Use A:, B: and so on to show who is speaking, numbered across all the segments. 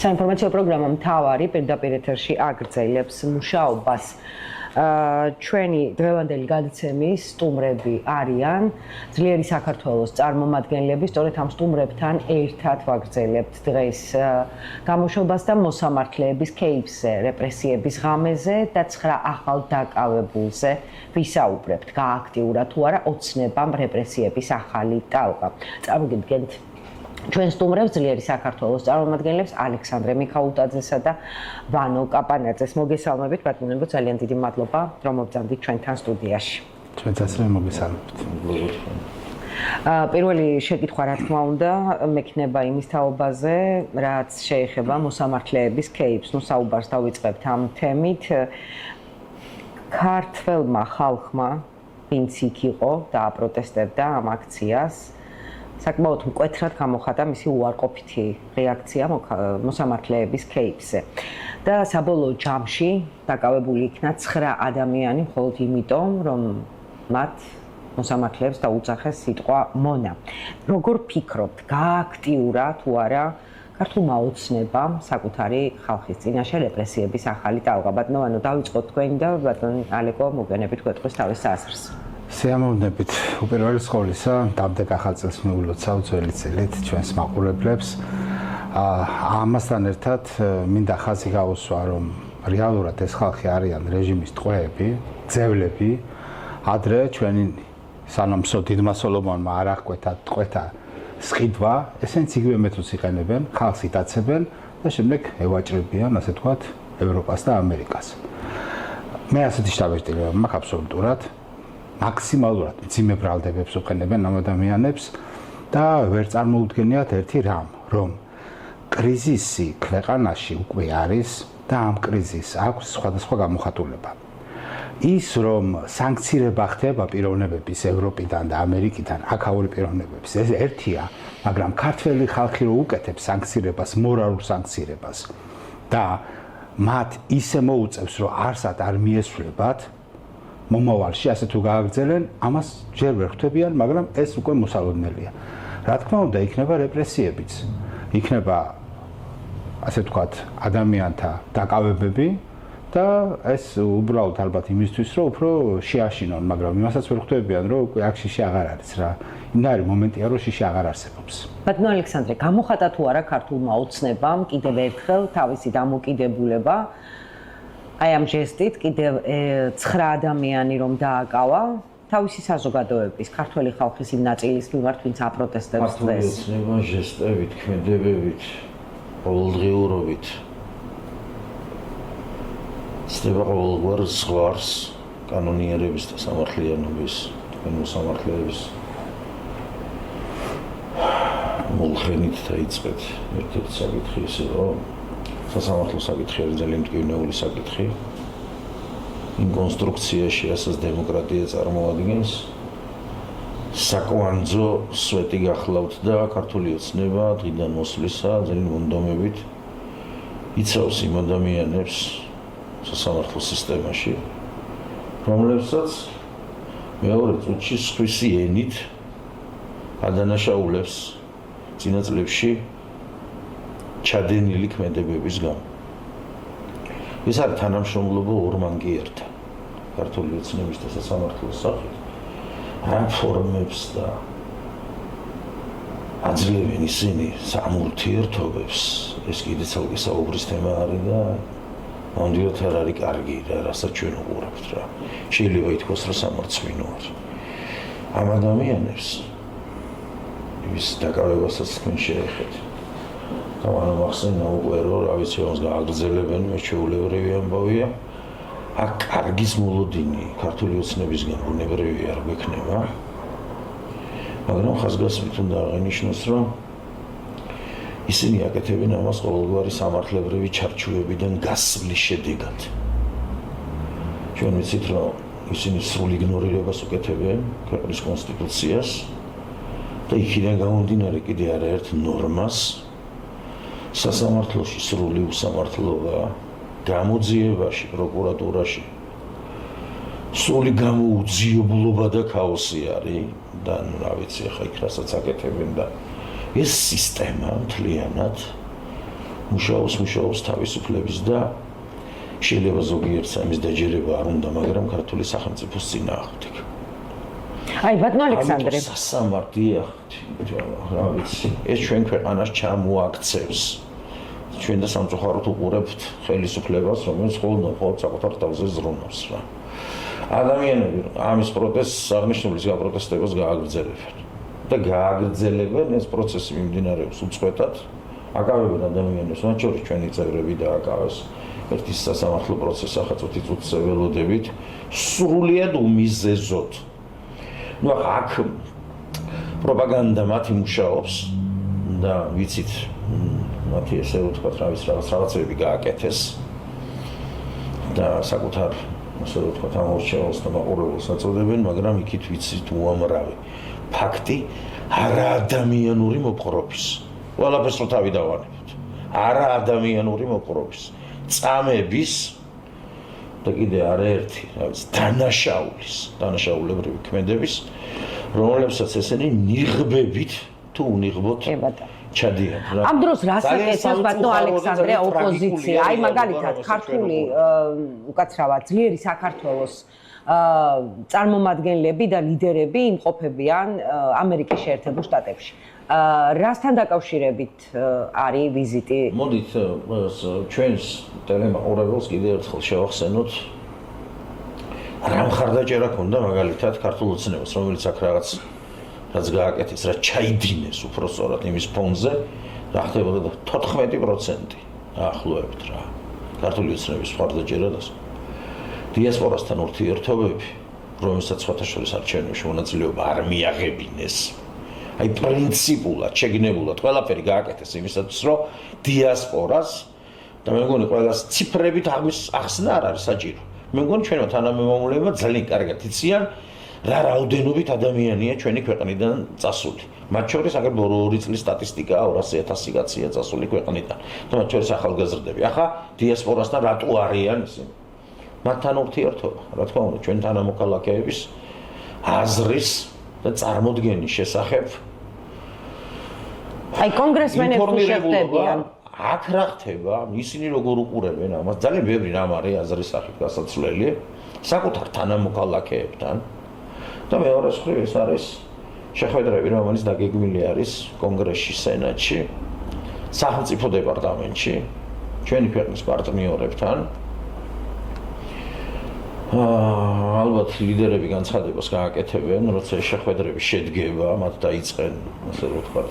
A: საინფორმაციო პროგრამა მთავარი პირდაპირ ეთერში აგრძელებს მუშაობას. ჩვენი დღევანდელი გადაცემის სტუმრები არიან ძლიერი საქართველოს წარმომადგენლები, სწორედ ამ სტუმრებთან ერთად ვაგრძელებთ დღეს გამოშვებას და მოსამართლეების кейსზე, რეპრესიების ღამეზე და 9 ახალ დაკავებულზე ვისაუბრებთ. გააქტიურა თუ არა ოცნებამ რეპრესიების ახალი ტალღა. წარმოგიდგენთ ჩვენ სტუმრებს ძლიერი საქართველოს წარმომადგენლებს ალექსანდრე მიქაუტაძესა და ვანო კაპანაძეს. მოგესალმებით, ბატონებო, ძალიან დიდი მადლობა, რომ მოგზავნით ჩვენთან სტუდიაში.
B: ჩვენც ასევე მოგესალმებით.
A: პირველი შეკითხვა, რა თქმა უნდა, მექნება იმის თაობაზე, რაც შეეხება მოსამართლეების кейსს. საუბარს დავიწყებთ ამ თემით. ქართველმა ხალხმა, ვინც იქ იყო და აპროტესტებდა ამ აქციას, საკმაოდ მკვეთრად გამოხატა მისი უარყოფითი რეაქცია მოსამართლეების кейსზე. და საბოლოო ჯამში დაკავებული იქნა 9 ადამიანი მხოლოდ იმიტომ, რომ მათ მოსამართლეებს დაუძახეს სიტყვა მონა. როგორ ფიქრობთ, გააქტიურა თუ არა ქართულმა ოცნებამ საკუთარი ხალხის წინაშე რეპრესიების ახალი ტალღა? ბატონო ვანო, დავიწყოთ თქვენი და ბატონი ალეკო მოგენებით გვეტყვის თავის აზრს.
B: სიამოვნებით, უპირველე სკოლისა, დამდეგ ახალ წელს მიულოცავ ძველი წელით ჩვენს მაყურებლებს. ამასთან ერთად მინდა ხაზი გაუსვა, რომ რეალურად ეს ხალხი არიან რეჟიმის ტყვეები, ძევლები. ადრე ჩვენი სანამსო დიდმა სოლომონმა არ აღკვეთა ტყვეთა სყიდვა, ესენიც იგივე მეთოდს იყენებენ, ხალხს იტაცებენ და შემდეგ ევაჭრებიან, ასე ვთქვათ, ევროპას და ამერიკას. მე ასეთი შთაბეჭდილება მაქვს აბსოლუტურად. მაქსიმალურად მძიმე ბრალდებებს უყენებენ ამ ადამიანებს და ვერ წარმოუდგენიათ ერთი რამ, რომ კრიზისი ქვეყანაში უკვე არის და ამ კრიზისს აქვს სხვადასხვა გამოხატულება. ის, რომ სანქცირება ხდება პიროვნებების ევროპიდან და ამერიკიდან, აქაური პიროვნებების, ეს ერთია, მაგრამ ქართველი ხალხი რო უკეთებს სანქცირებას, მორალურ სანქცირებას და მათ ისე მოუწევს, რომ არსად არ მიესვლებათ მომავალში ასე თუ გააგრძელებენ, ამას ჯერ ვერ ხვდებიან, მაგრამ ეს უკვე მოსალოდნელია. რა თქმა უნდა, იქნება რეპრესიებიც. იქნება ასე ვთქვათ, ადამიანთა დაკავებები და ეს უბრალოდ ალბათ იმისთვის, რომ უფრო შეაშინონ, მაგრამ იმასაც ვერ ხვდებიან, რომ უკვე აქ შიში აღარ არის რა. იმდარი მომენტია, რომ შიში აღარ არსებობს.
A: ბატონო ალექსანდრე, გამოხატა თუ არა ქართულმა ოცნებამ კიდევ ერთხელ თავისი დამოკიდებულება აი ამ ჟესტით კიდევ 9 ადამიანი რომ დააკავა თავისი საზოგადოების, ქართველი ხალხის იმ ნაწილის მიმართ, ვინც აპროტესტებს დღეს.
C: ოცნება ჟესტებით, ქმედებებით, ყოველდღიურობით ცდება ყოველგვარ ზღვარს კანონიერების და სამართლიანობის, თქვენ მოსამართლეების მოლხენით დაიწყეთ ერთ-ერთი საკითხი ისე, რომ სასამართლო საკითხი არის ძალიან მტკივნეული საკითხი. იმ კონსტრუქციაში, რასაც დემოკრატია წარმოადგენს, საკვანძო სვეტი გახლავთ და ქართული ოცნება დღიდან მოსვლისა ძალიან მონდომებით იცავს იმ ადამიანებს სასამართლო სისტემაში, რომლებსაც მეორე წუთში სხვისი ენით ადანაშაულებს წინა წლებში ჩადენილი ქმედებების გამო. ეს არის თანამშრომლობა ორმანგიერთან, ქართული ოცნების და სასამართლოს სახით. რაფორმებს და აძლევენ ისინი სამ ურთიერთობებს, ეს კიდე ცალკე საუბრის თემა არის და ნამდვილად არ არის კარგი და რასაც ჩვენ უყურებთ რა. შეიძლება ითქვას, რომ სამარცხვინო არის. ამ ადამიანებს ის დაკავებასაც თქვენ შეეხეთ. გამანა მახსენა უკვე რომ რა ვიცი ამას გააგრძელებენ, მე შეულებრივი ამბავია. აქ კარგის მოლოდინი ქართული ოცნებისგან ბუნებრივი არ გვექნება. მაგრამ ხაზგასმით უნდა აღინიშნოს, რომ ისინი აკეთებენ ამას ყოველგვარი სამართლებრივი ჩარჩოებიდან გასვლის შედეგად. ჩვენ ვიცით, რომ ისინი სრულ იგნორირებას უკეთებენ ქვეყნის კონსტიტუციას და იქიდან გამომდინარე კიდე არაერთ ნორმას სასამართლოში სრული უსამართლობა გამოძიებაში, პროკურატურაში სრული გამოუძიებლობა და ქაოსი არის და რა ვიცი, ახლა იქ რასაც აკეთებენ და ეს სისტემა მთლიანად მუშაობს თავისუფლების და შეიძლება ზოგიერთს ამის დაჯერება არ უნდა, მაგრამ ქართული სახელმწიფოს წინააღმდეგ.
A: აი, ბატონო ალექსანდრე.
C: სასამართლოა, რა ვიცი, ეს ჩვენ ქვეყანას ჩამოაქცევს. ჩვენ და სამწუხაროდ უყურებთ ხელისუფლებას, რომელიც მხოლოდ საკუთარ თავზე ზრუნავს რა. ადამიანები ამის პროტესტს აღნიშნულის გაპროტესტებას გააგრძელებენ და გააგრძელებენ ეს პროცესი მიმდინარეობს უწყვეტად. აკავებენ ადამიანებს, მათ შორის ჩვენი წევრები და აკავეს ერთის სასამართლო პროცესს ახალწუთი წუთს ველოდებით სრულიად უმიზეზოდ. ნუ აქ პროპაგანდა მათი მუშაობს და ვიცით მათი ესე ვთქვათ რაღაცები გააკეთეს და საკუთარ ასე ვთქვათ ამორჩეულს და მაყურებელს აწოდებენ, მაგრამ იქით ვიცით უამრავი ფაქტი არაადამიანური მოპყრობის. ყველაფერს რო თავი დავანებოთ. არაადამიანური მოპყრობის, წამების და კიდე არაერთი, რა ვიცი, დანაშაულებრივი ქმედების, რომლებსაც ესენი ნიღბებით თუ უნიღბოთ ჩადიან.
A: ამ დროს რას აკეთებს ბატონო ალექსანდრე ოპოზიცია? აი მაგალითად ქართული უკაცრავად ძლიერი საქართველოს წარმომადგენლები და ლიდერები იმყოფებიან ამერიკის შეერთებულ შტატებში. რასთან დაკავშირებით არის ვიზიტი?
C: მოდით ჩვენს ტელემაყურებელს კიდევ ერთხელ შევახსენოთ რა მხარდაჭერა ქონდა მაგალითად ქართულ ოცნებას, რომელიც აქ რაც გააკეთეს, რაც ჩაიდინეს უпростоრად იმის ფონზე, რა ხდებოდა 14% ახლოებით რა. ქართული ოცნების მხარდაჭერა და დიასპორასთან ურთიერთობები, რომელსაც სხვათა შორის არჩევნებში მონაწილეობა არ მიაღებინეს. აი პრინციპულად, შეგნებულად ყველაფერი გააკეთეს იმისათვის, რომ დიასპორას და მე მგონი ყველას ციფრებით ახსნა არ არის საჭირო. მე მგონი ჩვენმა თანამემამულეებმა ძალიან კარგად იციან რა რაოდენობით ადამიანია ჩვენი ქვეყნიდან წასული. მათ შორის აგერ ბოლო 2 წლის სტატისტიკაა 200,000 კაცია წასული ქვეყნიდან. და მათ შორის ახალგაზრდები. ახლა დიასპორასთან რატო არიან ისინი? მათთან ურთიერთობა, რა თქმა უნდა, ჩვენ თანამოქალაქეების აზრის და წარმოდგენის შესახებ
A: აი კონგრესმენებს შეხვდებიან.
C: აქ რა ხდება? ისინი როგორ უყურებენ ამას? ძალიან ბევრი რამ არის აზრის სახით გასაცვლელი საკუთარ თანამოქალაქეებთან. და მეორე მხრივ ეს არის შეხვედრები, რომელიც დაგეგმილი არის კონგრესში, სენატში, სახელმწიფო დეპარტამენტში, ჩვენი ქვეყნის პარტნიორებთან. ალბათ ლიდერები განცხადებას გააკეთებენ, როცა შეხვედრები შედგება, მათ დაიწყენ, ასე ვთქვათ,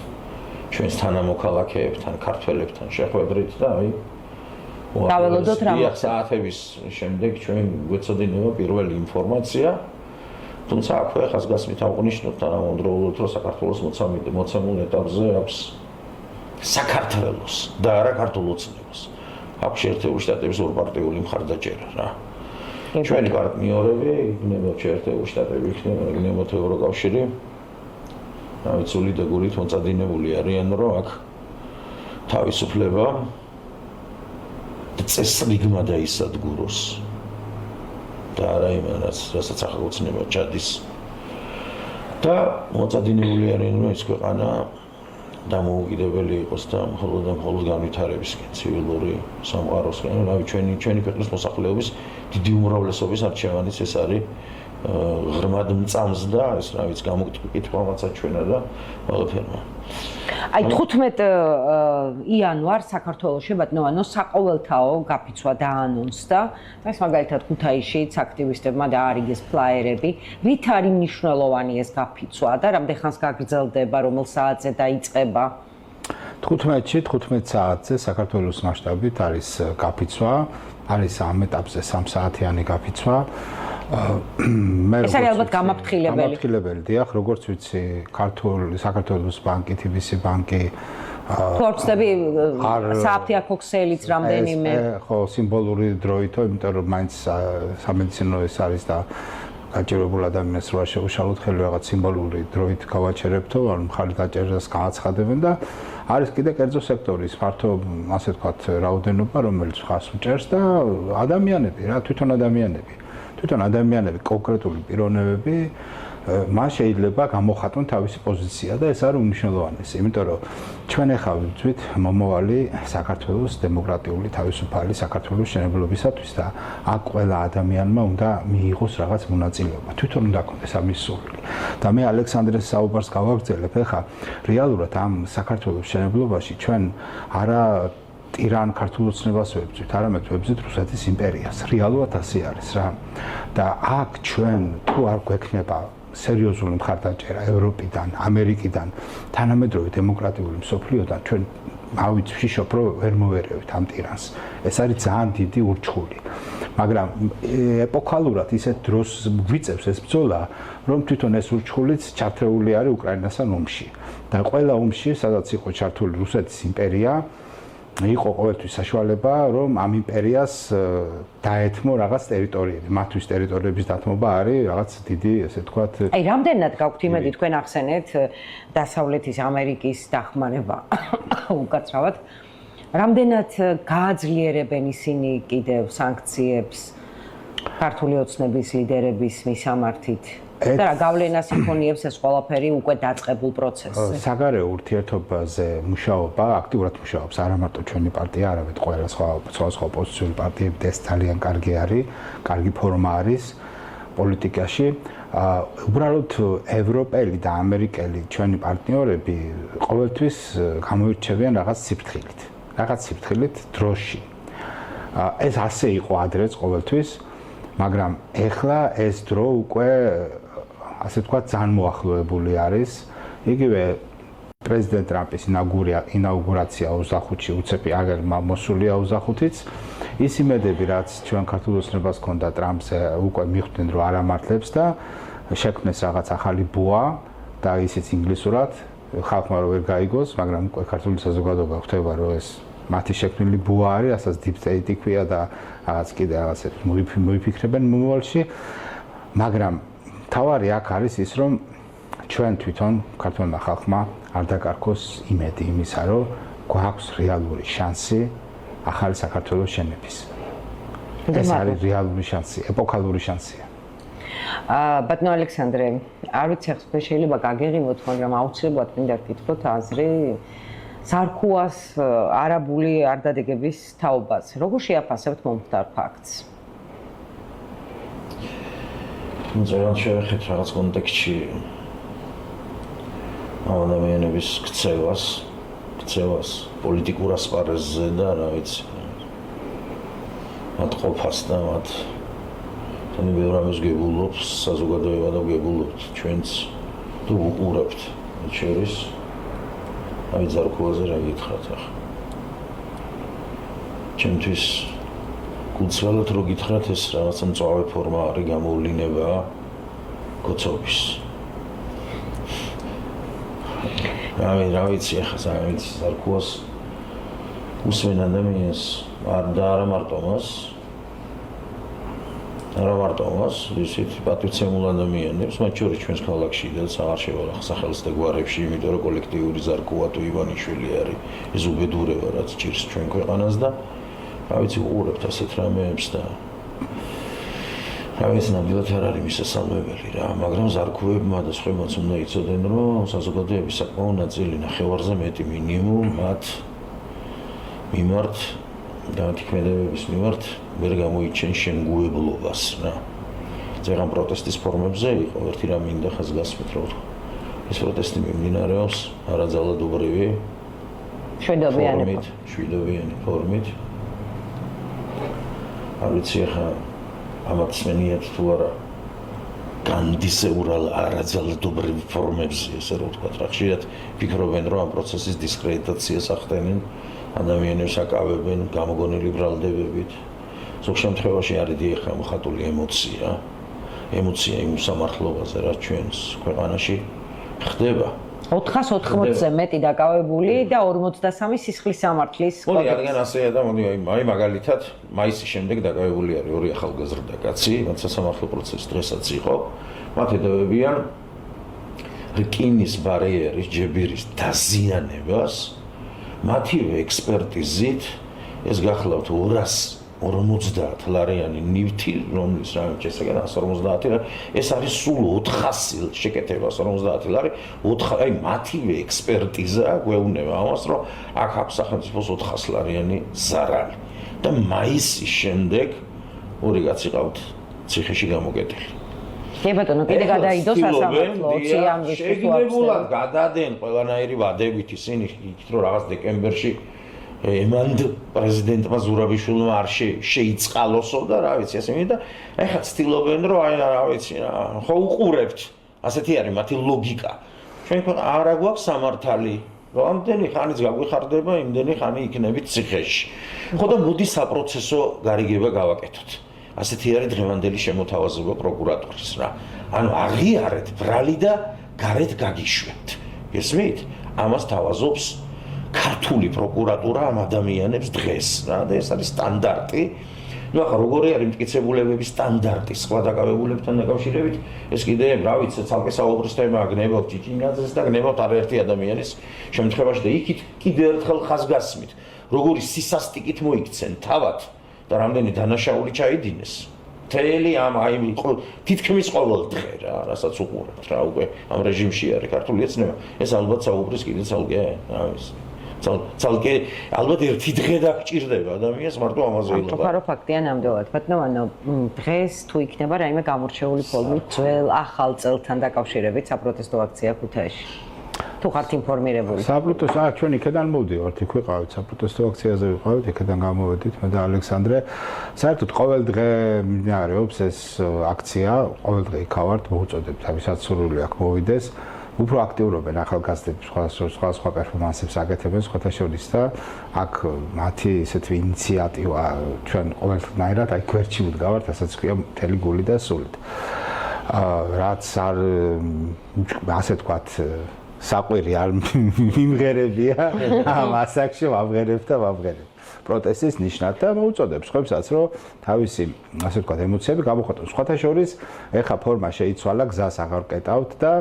C: ჩვენს თანამოქალაქეებთან, ქართველებთან შეხვედრით და აი
A: დაველოდოთ რა მოხდა.
C: საათების შემდეგ ჩვენ გვეცოდინება პირველი ინფორმაცია. თუმცა აქვე ხაზგასმით აღნიშნოთ თანამედროვეულად, რომ საქართველოს მოცემულ ეტაპზე აქვს საქართველოს და არა ქართულ ოცნებას. აქვს შეერთებული შტატების ორპარტიული მხარდაჭერა რა. ჩვენი პარტნიორები იქნება შეერთებული შტატები, იქნება ევროკავშირი. ავიცული და გულით მოწადინებული არიან, რომ აქ თავისუფლება და წესრიგმა დაისადგუროს. და არა იმანაც, რასაც ახალ ოცნება ჩადის. და მოწადინებული არიან, რომ ეს ქვეყანა დამოუკიდებელი იყოს და მხოლოდ განვითარებისკენ, ცივილური სამყაროსკენ, რავი ჩვენი ქვეყნის მოსახლეობის დიდი უმრავლესობის არჩევანიც ეს არის ღრმად მწამს და ეს რა ვიცი გამოკითხავაცა ჩვენა და ყველაფერმა.
A: აი 15 იანვარს საქართველოში ბატონო საყოველთაო გაფიცვა დაანონსდა. ეს მაგალითად ქუთაისშიც აქტივისტებმა დაარიგეს ფლაიერები. რით არის მნიშვნელოვანი ეს გაფიცვა და რამდენ ხანს გაგრძელდება, რომელ საათზე დაიწყება?
B: 15 საათზე საქართველოს მასშტაბით არის გაფიცვა, არის ამ ეტაპზე 3 საათიანი გაფიცვა.
A: ეს არის ალბათ
B: გამაფრთხილებელი, დიახ, როგორც ვიცი, საქართველოს ბანკი, TBC ბანკი
A: ფორცდები საათი აქოქსელიც რამდენიმე.
B: ხო, სიმბოლური დროითო, იმიტომ რომ მაინც სამედიცინო ეს არის და გაჭირებულ ადამიანს რა შეუშალოთ ხელი რაღაც სიმბოლური დროით გავაჩერებთო, ანუ მხარი დაჭერას განაცხადებენ და არის კიდე კერძო სექტორის ფართო, ასე ვთქვათ, რაოდენობა, რომელიც ხას უჭერს და ადამიანები, რა თვითონ ადამიანები, კონკრეტული პიროვნებები მას შეიძლება გამოხატონ თავისი პოზიცია და ეს არის უმნიშვნელოვანესი, იმიტომ რომ ჩვენ ახლა ვიწვით მომავალი საქართველოს დემოკრატიული თავისუფალი საქართველოს შენებლობისათვის და აქ ყველა ადამიანმა უნდა მიიღოს რაღაც მონაწილეობა. თვითონ უნდა კონდეს ამის სურვილი. და მე ალექსანდრეს საუბარს გავაგრძელებ, ახლა რეალურად ამ საქართველოს შენებლობაში ჩვენ არა ირან ქართულ ოცნებას ვებძვით, არამედ ვებძვით რუსეთის იმპერიას. რეალურად ასე არის რა. და აქ ჩვენ თუ არ გვექნება სერიოზული მხარდაჭერა ევროპიდან, ამერიკიდან, თანამედროვე დემოკრატიული მსოფლიოდან, ჩვენ ავიც ვშიშობ, რომ ვერ მოვერევით ამ ტირანს. ეს არის ძალიან დიდი ურჩხული. მაგრამ ეპოქალურად ისეთ დროს გვიწევს ეს ბრძოლა, რომ თვითონ ეს ურჩხულიც ჩართეული არის უკრაინასთან ომში. და ყველა ომში, სადაც იყო ჩართული რუსეთის იმპერია, იყო ყოველთვის საშუალება, რომ ამ იმპერიას დაეთმო რაღაც ტერიტორიები. მათთვის ტერიტორიების დათმობა არის რაღაც დიდი, ესე ვთქვათ,
A: აი, რამდენად გაქვთ იმედი თქვენ ახსენეთ დასავლეთის ამერიკის დახმარება უკაცრავად? რამდენად გააძლიერებენ ისინი კიდევ სანქციებს ქართული ოცნების ლიდერების მისამართით? და რა გავლენას იქონიებს ეს ყველაფერი უკვე დაწყებულ პროცესზე?
B: საგარეო ურთიერთობაზე მუშაობა, აქტიურად მუშაობს არა მარტო ჩვენი პარტია, არამედ ყველა სხვა ოპოზიციური პარტიები და ეს ძალიან კარგი არის, კარგი ფორმა არის პოლიტიკაში. უბრალოდ ევროპელი და ამერიკელი ჩვენი პარტნიორები ყოველთვის გამოირჩევიან რაღაც სიფრთხილით დროში. ეს ასე იყო ადრეც ყოველთვის, მაგრამ ეხლა ეს დრო უკვე ასე ვთქვათ, ძალიან მოახლოებული არის. იგივე პრეზიდენტ ტრამპის ინაუგურაცია 25-ში უცები აგერმა მოსულია 25-იც. ის იმედები, რაც ჩვენ ქართულ ოცნებას ჰქონდა ტრამპზე, უკვე მიხვდნენ, რომ არ ამართლებს და შექმნეს რაღაც ახალი ბუა და ისიც ინგლისურად, ხალხმა რომ ვერ გაიგოს, მაგრამ უკვე ქართული საზოგადოება ხვდება, რომ ეს მათი შექმნილი ბუა არის, ასაც deep state ქვია და რაღაც კიდე რაღაცებს მოიფიქრებენ მომავალში. მაგრამ თავარი აქ არის ის, რომ ჩვენ თვითონ ქართულმა ხალხმა არ დაკარგოს იმედი იმისა, რომ გვაქვს რეალური შანსი ახალი საქართველოს შენების. ეს არის რეალური შანსი, ეპოქალური შანსია.
A: ბატონო ალექსანდრე, არ ვიცი ახლა შეიძლება გაგეღიმოთ, მაგრამ აუცილებლად მინდა გითხრათ აზრი ზარქუას არაბული არდადეგების თაობაზე. როგორ შეაფასებთ მომხდარ ფაქტს?
C: ძალიან შევეხეთ რაღაც კონტექსტში ადამიანების ქცევას პოლიტიკურ ასპარეზზე და რა ვიცი მათ ყოფას და მათ თუნდაც ბევრ ამას გებულობს საზოგადოება და გებულობთ ჩვენც თუ უყურებთ შორის აი ზარქუაზე რა გითხრათ ახლა ჩემთვის გულწრფელად რო გითხრათ ეს რაღაცა მწვავე ფორმა არის გამოვლინება კოცობის რა ვიცი ახლა ზარქუას უსმენ ადამიანს არა მარტო მას ისეთ პატრიოტულ ადამიანებს მათ შორის ჩვენს ქალაქში და საარშევო სახელმწიფო გვარებში იმიტომ რომ კოლექტიური ზარქუა თუ ივანიშვილი არის ეს უბედურება რაც ჭირს ჩვენ ქვეყანას და რა ვიცი უყურებთ ასეთ რამეებს და რა ვიცი ნამდვილად არ არის მისასალმებელი რა მაგრამ ზარქუებმა და სხვებმაც უნდა იცოდნენ რომ საზოგადოების საკმაო ნაწილი ნახევარზე მეტი მინიმუმ მათ მიმართ განთქმედებების მიმართ ვერ გამოიჩენ შემგუებლობას რა ზეგან პროტესტის ფორმებზე იყო ერთი რამ მინდა ხაზგასმით რომ ეს პროტესტი მიმდინარეობს არაძალადობრივი შვიდობიანი ფორმით არ ვიცი ახლა ამათ სმენიათ თუ არა განდისეურალ არაძალადობრივ ფორმებზე ესე რომ ვთქვათ რა ხშირად ფიქრობენ რომ ამ პროცესის დისკრედიტაციას ახდენენ ადამიანებს აკავებენ გამოგონილი ბრალდებებით ზოგ შემთხვევაში არის დიახ მოხატული ემოცია იმ სამართლობაზე რაც ჩვენს ქვეყანაში ხდება
A: 480-ზე მეტი დაკავებული და 53 სისხლის სამართლის
C: ორი რადგან ასეა და მოდი აი მაგალითად მაისის შემდეგ დაკავებული არის ორი ახალგაზრდა კაცი მათ სასამართლო პროცესი დღესაც იყო მათ ედავებიან რკინის ბარიერის ჯებირის დაზიანებას მათივე ექსპერტიზით ეს გახლავთ 50 ლარიანი ნივთი, რომლის რამე შესაგან 150 ლარი, ეს არის სულ 400 შეკეთება 50 ლარი, 4 აი მათივე ექსპერტიზა გვეუბნება ამას, რომ აქ აქვს სახელმწიფოს 400 ლარიანი ზარალი. და მაისის შემდეგ ორი კაცი ყავთ ციხეში გამოკეტილი.
A: კი ბატონო, კიდე გადაიდო სასამართლო 20 ამბის
C: შეგინებულად გადადენ ყველანაირი ვადებით ისინი იქით რომ რაღაც დეკემბერში ემანდ პრეზიდენტმა ზურაბიშვილმა არ შეიწყალოსო და რა ვიცი ასე მინდა ეხლა ცდილობენ რომ აი რა ვიცი ხო უყურებთ ასეთი არის მათი ლოგიკა ჩვენ ქვეყანა არა გვაქვს სამართალი რამდენი ხანიც გაგვიხარდება იმდენი ხანი იქნებით ციხეში ხო და მოდი საპროცესო გარიგება გავაკეთოთ ასეთი არის დღევანდელი შემოთავაზება პროკურატურის რა ანუ აღიარეთ ბრალი და გარეთ გაგიშვებთ გესმით ამას თავაზობს ქართული პროკურატურა ამ ადამიანებს დღეს რა და ეს არის სტანდარტი ну ახლა როგორი არის მტკიცებულებების სტანდარტი სხვა დაკავებულებთან დაკავშირებით ეს კიდე რა ვიცი ცალკე საუბრის თემაა გნებავთ ჭიჭინაძეს და გნებავთ არაერთი ადამიანის შემთხვევაში და იქით კიდე ერთხელ ხაზგასმით როგორი სისასტიკით მოიქცენ თავად და რამდენი დანაშაული ჩაიდინეს მთელი ამ აი თითქმის ყოველ დღე რა რასაც უყურებთ რა უკვე ამ რეჟიმში არის ქართული ეცნება ეს ალბათ საუბრის კიდე ცალკე რა ვიცი ცალკე ალბათ ერთი დღე დაგჭირდება ადამიანს მარტო ამაზე ილაპარაკო.
A: უბრალოდ ფაქტია ნამდვილად. ბატონო, დღეს თუ იქნება რაიმე გამორჩეული ფორმით ძველ ახალ წელთან დაკავშირებით საპროტესტო აქცია ქუთაისში. თუ ხართ ინფორმირებული?
B: საპროტესტო ჩვენ იქიდან მოვდივართ, იქ ვიყავით საპროტესტო აქციაზე ვიყავით, იქიდან გამოვედით მე და ალექსანდრე. საერთოდ ყოველ დღე მიმდინარეობს ეს აქცია, ყოველ დღე იქავართ, მოუწოდებთ, ვისაც სურვილი აქვს მოვიდეს. უფრო აქტიურობენ ახალგაზრდები სხვა პერფორმანსებს აკეთებენ სხვათა შორის და აქ მათი ისეთი ინიციატივა ჩვენ ყოველდღიურად აი გვერდში ვდგავართ, ასაც ქვია მთელი გული და სულით. რაც არ ასე თქვათ საყვირი არ მიმღერებია ამ ასაკში ვამღერებ და ვამღერებ. პროტესტის ნიშნად და მოუწოდებს ხებსაც რომ თავისი ასე თქვათ ემოციები გამოხატონ. სხვათა შორის ეხა ფორმა შეიცვალა, გზას აღარ კეტავთ და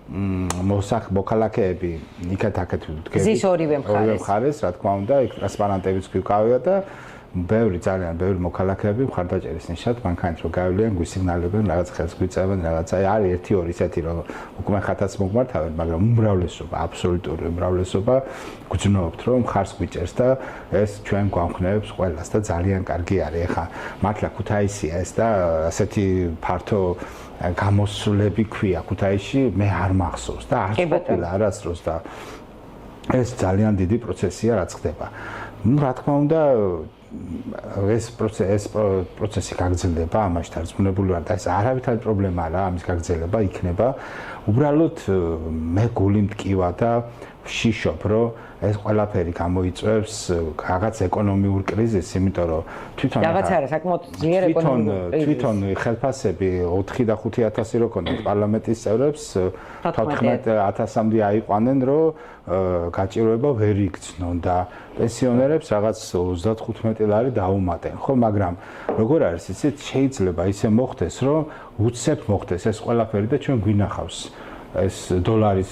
B: მოქალაქეები იქეთ-აქეთ ვდგები.
A: ზის ორივე მხარეს,
B: რა თქმა უნდა, იქ ტრანსპარანტებიც გვიკავია და ძალიან ბევრი მოქალაქეები მხარდაჭერის ნიშნად მანქანით რომ გაივლიან, გვისიგნალებენ, რაღაც ხელს გვიწევენ, რაღაც აი არის 1-2 ისეთი რომ უკვე ხათაც მოგმართავენ, მაგრამ უმრავლესობა, აბსოლუტური უმრავლესობა გძნობთ რომ მხარს გვიჭერს და ეს ჩვენ გვამხნევებს ყველას და ძალიან კარგი არის. ეხა მართლა ქუთაისია ეს და ასეთი ფართო გამოსვლები ქვია ქუთაისში მე არ მახსოვს და არ ყოფილა არასდროს და ეს ძალიან დიდი პროცესია რაც ხდება. ну რა თქმა უნდა ეს პროცესი გაგრძელდება ამაში დარწმუნებული ვარ და ეს არავითარი პრობლემა არა ამის გაგრძელება იქნება უბრალოდ მე გული მტკივა და ვშიშობ რომ ეს ყველაფერი გამოიწვევს რაღაც ეკონომიურ კრიზისს იმიტომ რომ თვითონ
A: რაღაც არა საკმაოდ ძლიერ ეკონომიურ კრიზისს
B: თვითონ ხელფასები 4 და 5000 რო ქონდათ პარლამენტის წევრებს 14000-მდე აიყვანენ რომ გაჭირვება ვერ იქცნონ და პენსიონერებს რაღაც 35 ლარი დაუმატენ ხო მაგრამ როგორ არის იცით შეიძლება ისე მოხდეს რომ უცებ მოხდეს ეს ყველაფერი და ჩვენ გვინახავს ეს დოლარის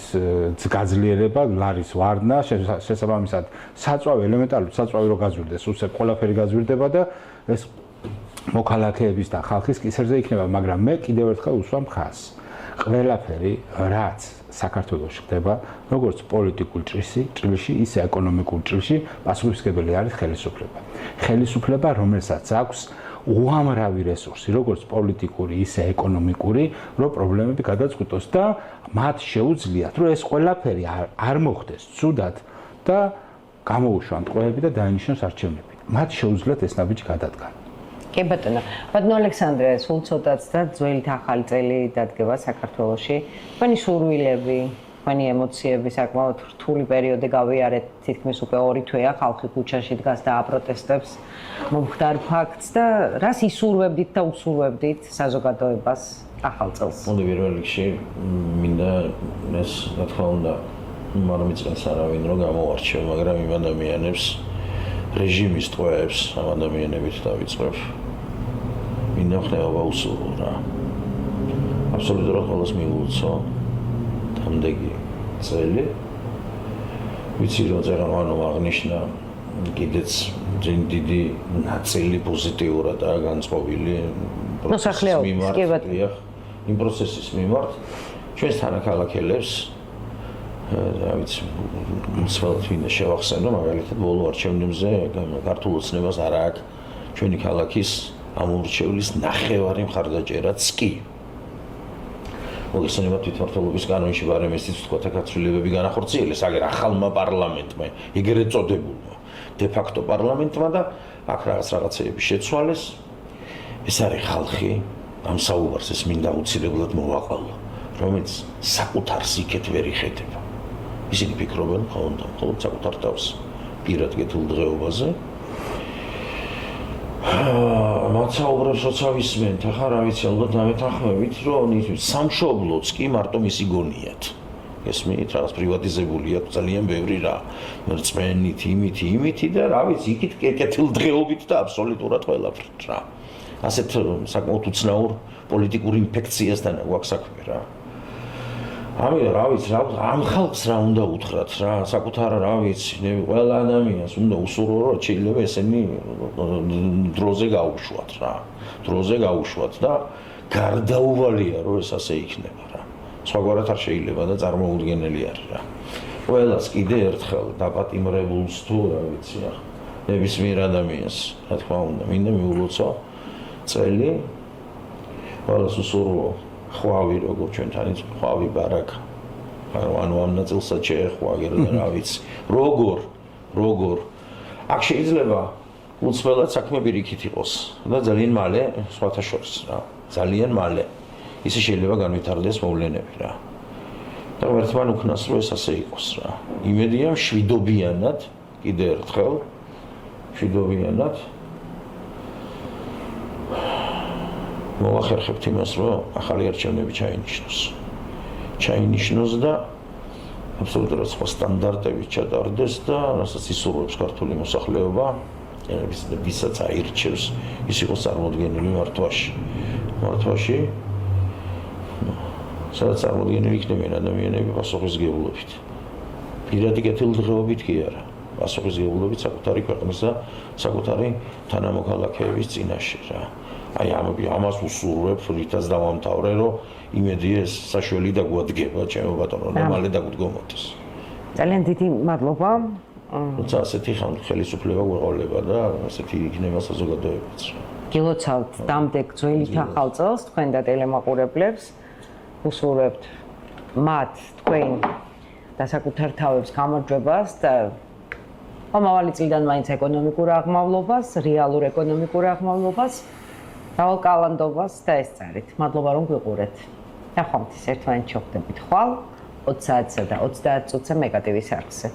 B: გაძლიერება, ლარის ვარდნა, შესაბამისად საწვავი ელემენტარული საწვავი რო გაზრდეს, უცებ ყველაფერი გაზრდება და ეს მოქალაქეების და ხალხის კისერზე იქნება, მაგრამ მე კიდევ ერთხელ უსვამ ხაზს. ყველაფერი რაც საქართველოში ხდება, როგორც პოლიტიკურ ჭრილში, ისე ეკონომიკურ ჭრილში, პასუხისმგებელი არის ხელისუფლება. ხელისუფლება, რომელსაც აქვს უამრავი რესურსი, როგორც პოლიტიკური, ისე ეკონომიკური, რომ პრობლემები გადაწყვიტოს და მათ შეუძლიათ, რომ ეს ყველაფერი არ მოხდეს ცუდად და გამოუშვან ტყვეები და დაინიშნოს არჩევნები. მათ შეუძლიათ ეს ნაბიჯი გადადგან.
A: კი ბატონო. ბატონო ალექსანდრე, სულ ცოტაც და ძველით ახალი წელი დადგება საქართველოში. თქვენი სურვილები, თქვენი ემოციები საკმაოდ რთული პერიოდი გავიარეთ, თითქმის უკვე 2 თვეა ხალხი ქუჩაში დგას და აპროტესტებს მომხდარ ფაქტს და რას ისურვებდით და უსურვებდით საზოგადოებას ახალ წელს?
C: მოდი პირველ რიგში მინდა ეს რა თქმა უნდა არ მიწევს არავინ რომ გამოვარჩევ, მაგრამ იმ ადამიანებს რეჟიმის ტყვეებს ამ ადამიანებით დავიწყებ. მინდა ხნეობა უსურვო რა. აბსოლუტურად ყველას მიულოცო დამდეგი წელი ვიცი რომ წერანვანო აღნიშნა კიდეც დიდი ნაწილი პოზიტიურადაა განწყობილი პროცესის მიმართ. იმ პროცესის მიმართ ჩვენს თანაქალაქელებს რა ვიცი, მსვლელად ვინდა შევახსენო, მაგალითად ბოლო არჩევნებზე ქართულ ოცნებას არ აქვს ჩვენი ქალაქის ამურჩევლის ნახევარი მხარდაჭერაც კი. მოგესალმებით თვითმმართველობის კანონში ბარემ ესეც თქვა გაცვლილებები განახორციელეს, აგერ ახალმა პარლამენტმა, ეგრეთ წოდებულმა დე-ფაქტო პარლამენტმა და აქ რაღაცეები შეცვალეს. ეს არის ხალხი, ამ საუბარს ეს მინდა უცილებლად მოვაყალო, რომელიც საკუთარ სიკეთ ვერ იხედება. ისინი ფიქრობენ მხოლოდ საკუთარ თავს პირად კეთილ დღეობაზე. მათ საუბრებს როცა ვისმენთ, ახლა რა ვიცი, ალბათ დამეთანხმებით, რომ სამშობლოც კი მარტო მისი გონიათ. ესმით, რაღაც პრივატიზებული აქვს ძალიან ბევრი რა. რწმენით, იმითი და რა ვიცი, იქით კეთილ დღეობით და აბსოლუტურად ყველაფრით რა. ასეთ საკმაოდ უცნაურ პოლიტიკურ ინფექციასთან გვაქვს საქმე რა. ამიტომ რა ვიცი, ამ ხალხს რა უნდა უთხრათ რა, საკუთარ რა ვიცი, ყველა ადამიანს უნდა უსურვო, რომ შეიძლება ესენი დროზე გაუშვათ რა. დროზე გაუშვათ და გარდაუვალია, რომ ეს ასე იქნება რა. სხვაგვარად არ შეიძლება და წარმოუდგენელი არის რა. ყველას კიდე ერთხელ დაპატიმრებულს თუ რა ვიცი, ნებისმიერ ადამიანს, რა თქმა უნდა, მინდა მიულოცო წელი, ყველას უსურვო ხვავი, როგორ ჩვენთან ის ხვავი ბარაკა. ანუ ამ ნაწილსაც შეეხვა აგერდა რა ვიცი. როგორ აქ შეიძლება უცბელად საქმე პირიქით იყოს და ძალიან მალე სხვათა შორის რა. ძალიან მალე ისე შეიძლება განვითარდეს მოვლენები რა. და ერთმან უკნას რომ ეს ასე იყოს რა. იმედია მშვიდობიანად, კიდე ერთხელ მშვიდობიანად მოვახერხებთ იმას, რომ ახალი არჩევნები ჩაინიშნოს და აბსოლუტურად სხვა სტანდარტებით ჩატარდეს და რასაც ისურვებს ქართული მოსახლეობა, ვისაც აირჩევს, ის იყოს წარმოუდგენელი მართვაში, სადაც წარმოუდგენელი იქნებიან ადამიანები პასუხისმგებლობით. პირადი კეთილდღეობით კი არა, პასუხისმგებლობით საკუთარი ქვეყნის და საკუთარი თანამოქალაქეების წინაშე რა. აი ამას უსურვებ, რითაც დავამთავრე, რომ იმედი ეს საშველი დაგვადგება, ჩემო ბატონო, და მალე დაგვდგომოდეს.
A: ძალიან დიდი მადლობა.
C: როცა ასეთი ხელისუფლება გვეყოლება და ასეთი იქნება საზოგადოებაც.
A: გილოცავთ დამდეგ ძველი ახალ წელს თქვენ და ტელემაყურებლებს. უსურვებთ მათ თქვენ და საკუთარ თავებს გამარჯვებას და მომავალი წლიდან მაინც ეკონომიკურ აღმავლობას, რეალურ ეკონომიკურ აღმავლობას. რავალ კალანდობას და ეს წარით. მადლობა რომ გვიყურეთ. ნახვამდის ერთმანეთს შევხვდებით ხვალ 20 საათსა და 30 წუთზე მეგატივის არხზე.